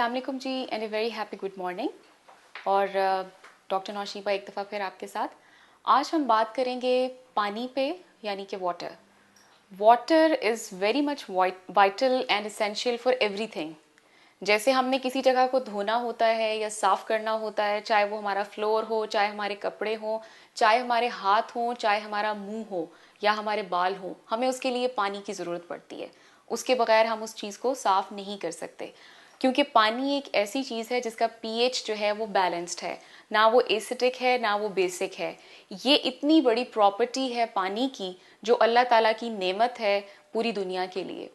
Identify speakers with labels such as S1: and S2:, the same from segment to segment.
S1: अस्सलाम वालेकुम जी and a very happy good morning. और डॉक्टर नौशीबा एक दफ़ा फिर आपके साथ। आज हम बात करेंगे पानी पे, यानी कि water. Water is very much vital and essential for everything. जैसे हमने किसी जगह को धोना होता है या साफ़ करना होता है, चाहे वो हमारा फ्लोर हो, चाहे हमारे कपड़े हों, चाहे हमारे हाथ हों, चाहे हमारा मुंह हो या हमारे बाल हों, हमें उसके लिए पानी की ज़रूरत पड़ती है। उसके बगैर हम उस चीज़ को साफ़ नहीं कर सकते, क्योंकि पानी एक ऐसी चीज़ है जिसका पीएच जो है वो बैलेंस्ड है, ना वो एसिडिक है ना वो बेसिक है। ये इतनी बड़ी प्रॉपर्टी है पानी की, जो अल्लाह ताला की नेमत है पूरी दुनिया के लिए।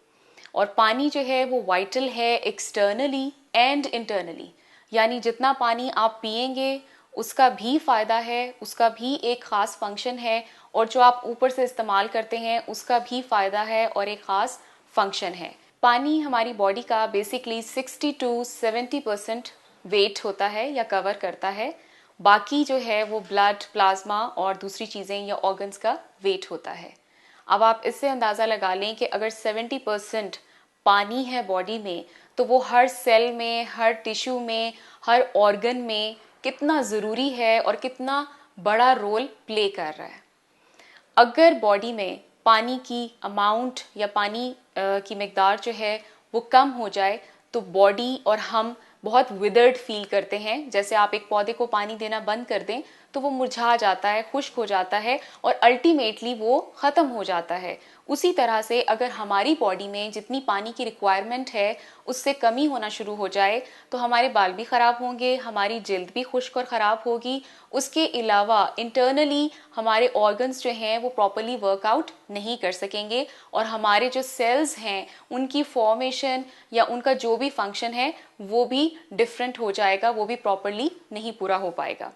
S1: और पानी जो है वो वाइटल है एक्सटर्नली एंड इंटरनली, यानी जितना पानी आप पिएंगे उसका भी फ़ायदा है, उसका भी एक ख़ास फंक्शन है, और जो आप ऊपर से इस्तेमाल करते हैं उसका भी फ़ायदा है और एक ख़ास फंक्शन है। पानी हमारी बॉडी का बेसिकली 60 to 70% वेट होता है या कवर करता है। बाकी जो है वो ब्लड, प्लाज्मा और दूसरी चीज़ें या ऑर्गन्स का वेट होता है। अब आप इससे अंदाज़ा लगा लें कि अगर 70% पानी है बॉडी में, तो वो हर सेल में, हर टिश्यू में, हर ऑर्गन में कितना ज़रूरी है और कितना बड़ा रोल प्ले कर रहा है। अगर बॉडी में पानी की अमाउंट या पानी की मिकदार जो है वो कम हो जाए, तो बॉडी और हम बहुत विदर्ड फील करते हैं। जैसे आप एक पौधे को पानी देना बंद कर दें तो वो मुरझा जाता है, खुश्क हो जाता है और अल्टीमेटली वो ख़त्म हो जाता है। उसी तरह से अगर हमारी बॉडी में जितनी पानी की रिक्वायरमेंट है उससे कमी होना शुरू हो जाए, तो हमारे बाल भी ख़राब होंगे, हमारी जल्द भी खुश्क और ख़राब होगी। उसके अलावा इंटरनली हमारे ऑर्गन्स जो हैं वो प्रॉपरली वर्कआउट नहीं कर सकेंगे, और हमारे जो सेल्स हैं उनकी फॉर्मेशन या उनका जो भी फंक्शन है वो भी डिफरेंट हो जाएगा, वो भी प्रॉपरली नहीं पूरा हो पाएगा।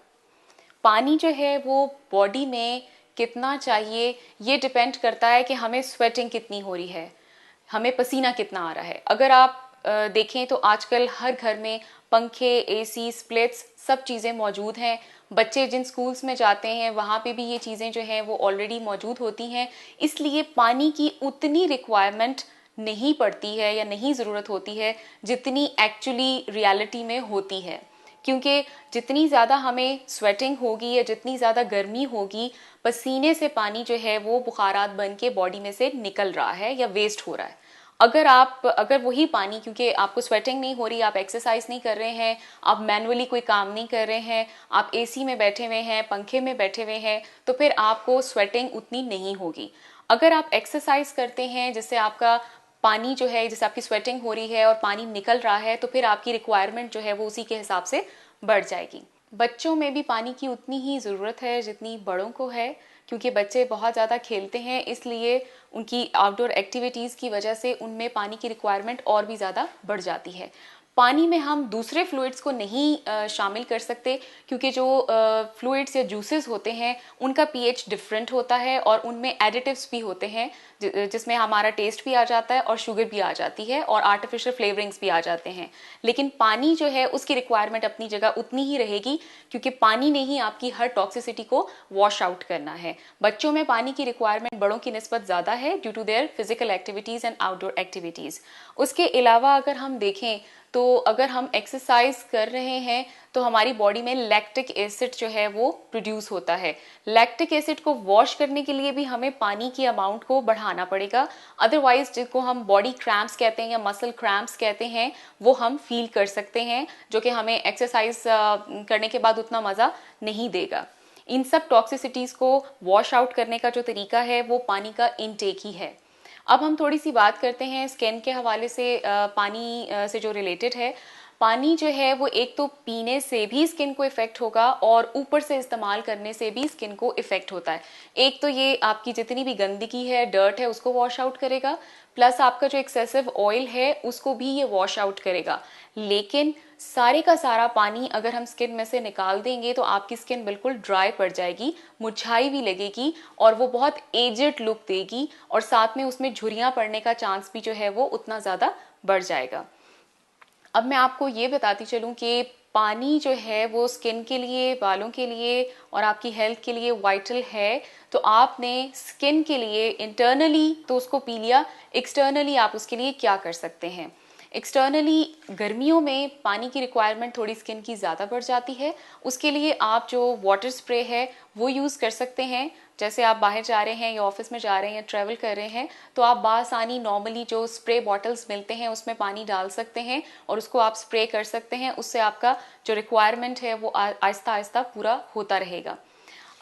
S1: पानी जो है वो बॉडी में कितना चाहिए ये डिपेंड करता है कि हमें स्वेटिंग कितनी हो रही है, हमें पसीना कितना आ रहा है। अगर आप देखें तो आजकल हर घर में पंखे, एसी, स्प्लिट्स सब चीज़ें मौजूद हैं। बच्चे जिन स्कूल्स में जाते हैं वहाँ पे भी ये चीज़ें जो हैं वो ऑलरेडी मौजूद होती हैं, इसलिए पानी की उतनी रिक्वायरमेंट नहीं पड़ती है या नहीं ज़रूरत होती है जितनी एक्चुअली रियलिटी में होती है। क्योंकि जितनी ज़्यादा हमें स्वेटिंग होगी या जितनी ज़्यादा गर्मी होगी, पसीने से पानी जो है वो बुखारात बन के बॉडी में से निकल रहा है या वेस्ट हो रहा है। अगर वही पानी, क्योंकि आपको स्वेटिंग नहीं हो रही, आप एक्सरसाइज नहीं कर रहे हैं, आप मैनुअली कोई काम नहीं कर रहे हैं, आप एसी में बैठे हुए हैं, पंखे में बैठे हुए हैं, तो फिर आपको स्वेटिंग उतनी नहीं होगी। अगर आप एक्सरसाइज करते हैं जिससे आपका पानी जो है, जैसे आपकी स्वेटिंग हो रही है और पानी निकल रहा है, तो फिर आपकी रिक्वायरमेंट जो है वो उसी के हिसाब से बढ़ जाएगी। बच्चों में भी पानी की उतनी ही ज़रूरत है जितनी बड़ों को है, क्योंकि बच्चे बहुत ज़्यादा खेलते हैं, इसलिए उनकी आउटडोर एक्टिविटीज़ की वजह से उनमें पानी की रिक्वायरमेंट और भी ज़्यादा बढ़ जाती है। पानी में हम दूसरे फ्लूइड्स को नहीं शामिल कर सकते, क्योंकि जो फ्लूइड्स या जूसेस होते हैं उनका पीएच डिफरेंट होता है और उनमें एडिटिव्स भी होते हैं, जिसमें हमारा टेस्ट भी आ जाता है और शुगर भी आ जाती है और आर्टिफिशियल फ्लेवरिंग्स भी आ जाते हैं। लेकिन पानी जो है उसकी रिक्वायरमेंट अपनी जगह उतनी ही रहेगी, क्योंकि पानी ने ही आपकी हर टॉक्सिसिटी को वॉश आउट करना है। बच्चों में पानी की रिक्वायरमेंट बड़ों की निस्बत ज़्यादा है due to their physical activities and outdoor activities. उसके अलावा अगर हम देखें तो अगर हम एक्सरसाइज कर रहे हैं तो हमारी बॉडी में लैक्टिक एसिड जो है वो प्रोड्यूस होता है। लैक्टिक एसिड को वॉश करने के लिए भी हमें पानी की अमाउंट को बढ़ाना पड़ेगा, अदरवाइज जिसको हम बॉडी क्रैम्प्स कहते हैं या मसल क्रैम्प्स कहते हैं वो हम फील कर सकते हैं, जो कि हमें एक्सरसाइज करने के बाद उतना मज़ा नहीं देगा। इन सब टॉक्सिसिटीज़ को वॉश आउट करने का जो तरीका है वो पानी का इनटेक ही है। अब हम थोड़ी सी बात करते हैं स्किन के हवाले से, पानी से जो रिलेटेड है। पानी जो है वो एक तो पीने से भी स्किन को इफ़ेक्ट होगा और ऊपर से इस्तेमाल करने से भी स्किन को इफ़ेक्ट होता है। एक तो ये आपकी जितनी भी गंदगी है, डर्ट है, उसको वॉश आउट करेगा, प्लस आपका जो एक्सेसिव ऑयल है उसको भी ये वॉश आउट करेगा। लेकिन सारे का सारा पानी अगर हम स्किन में से निकाल देंगे तो आपकी स्किन बिल्कुल ड्राई पड़ जाएगी, मुरझाई भी लगेगी और वो बहुत एजेड लुक देगी, और साथ में उसमें झुर्रियाँ पड़ने का चांस भी जो है वो उतना ज़्यादा बढ़ जाएगा। अब मैं आपको ये बताती चलूँ कि पानी जो है वो स्किन के लिए, बालों के लिए और आपकी हेल्थ के लिए वाइटल है। तो आपने स्किन के लिए इंटरनली तो उसको पी लिया, एक्सटर्नली आप उसके लिए क्या कर सकते हैं। एक्सटर्नली गर्मियों में पानी की रिक्वायरमेंट थोड़ी स्किन की ज़्यादा बढ़ जाती है, उसके लिए आप जो वाटर स्प्रे है वो यूज़ कर सकते हैं। जैसे आप बाहर जा रहे हैं या ऑफिस में जा रहे हैं या ट्रैवल कर रहे हैं तो आप बासानी नॉर्मली जो स्प्रे बॉटल्स मिलते हैं उसमें पानी डाल सकते हैं और उसको आप स्प्रे कर सकते हैं। उससे आपका जो रिक्वायरमेंट है वो आहिस्ता आहिस्ता पूरा होता रहेगा।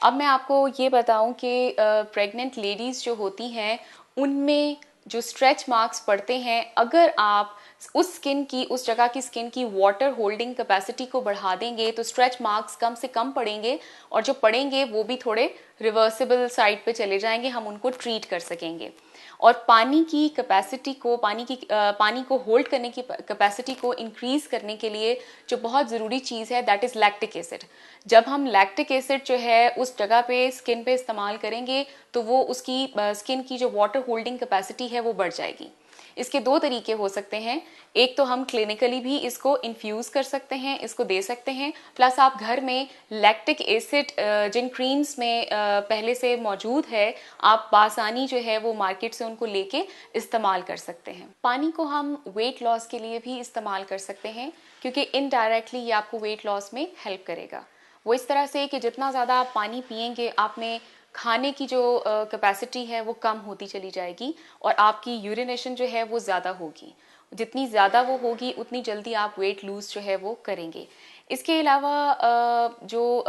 S1: अब मैं आपको ये बताऊं कि प्रेग्नेंट लेडीज़ जो होती हैं उनमें जो स्ट्रेच मार्क्स पड़ते हैं, अगर आप उस जगह की स्किन की वाटर होल्डिंग कैपेसिटी को बढ़ा देंगे तो स्ट्रेच मार्क्स कम से कम पड़ेंगे और जो पड़ेंगे वो भी थोड़े रिवर्सिबल साइड पे चले जाएंगे, हम उनको ट्रीट कर सकेंगे। और पानी की कैपेसिटी को पानी को होल्ड करने की कैपेसिटी को इंक्रीज करने के लिए जो बहुत ज़रूरी चीज़ है दैट इज़ लैक्टिक एसिड। जब हम लैक्टिक एसिड जो है उस जगह पे स्किन पे इस्तेमाल करेंगे तो वो उसकी स्किन की जो वाटर होल्डिंग कैपेसिटी है वो बढ़ जाएगी। इसके दो तरीके हो सकते हैं, एक तो हम क्लिनिकली भी इसको इन्फ्यूज कर सकते हैं, इसको दे सकते हैं, प्लस आप घर में लैक्टिक एसिड जिन क्रीम्स में पहले से मौजूद है आप बासानी जो है वो मार्केट से उनको लेके इस्तेमाल कर सकते हैं। पानी को हम वेट लॉस के लिए भी इस्तेमाल कर सकते हैं क्योंकि इनडायरेक्टली ये आपको वेट लॉस में हेल्प करेगा। वो इस तरह से कि जितना ज़्यादा आप पानी पिएंगे आप में खाने की जो कैपेसिटी है वो कम होती चली जाएगी और आपकी यूरिनेशन जो है वो ज़्यादा होगी। जितनी ज़्यादा वो होगी उतनी जल्दी आप वेट लूज़ जो है वो करेंगे। इसके अलावा जो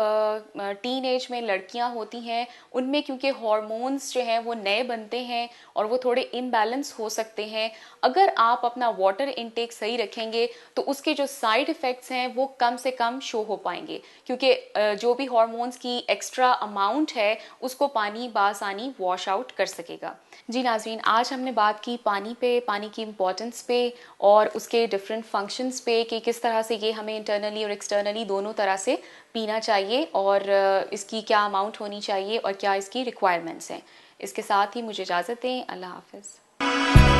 S1: टीन एज में लड़कियां होती हैं उनमें क्योंकि हार्मोन्स जो हैं वो नए बनते हैं और वो थोड़े इम्बैलेंस हो सकते हैं, अगर आप अपना वाटर इनटेक सही रखेंगे तो उसके जो साइड इफ़ेक्ट्स हैं वो कम से कम शो हो पाएंगे क्योंकि जो भी हार्मोन्स की एक्स्ट्रा अमाउंट है उसको पानी बासानी वॉश आउट कर सकेगा। जी नाज़रीन, आज हमने बात की पानी पे, पानी की इम्पोर्टेंस पे और उसके डिफरेंट फंक्शंस पे कि किस तरह से ये हमें इंटरनली और एक्सटर्नली दोनों तरह से पीना चाहिए और इसकी क्या अमाउंट होनी चाहिए और क्या इसकी रिक्वायरमेंट्स हैं। इसके साथ ही मुझे इजाज़त दें। अल्लाह हाफ़िज़।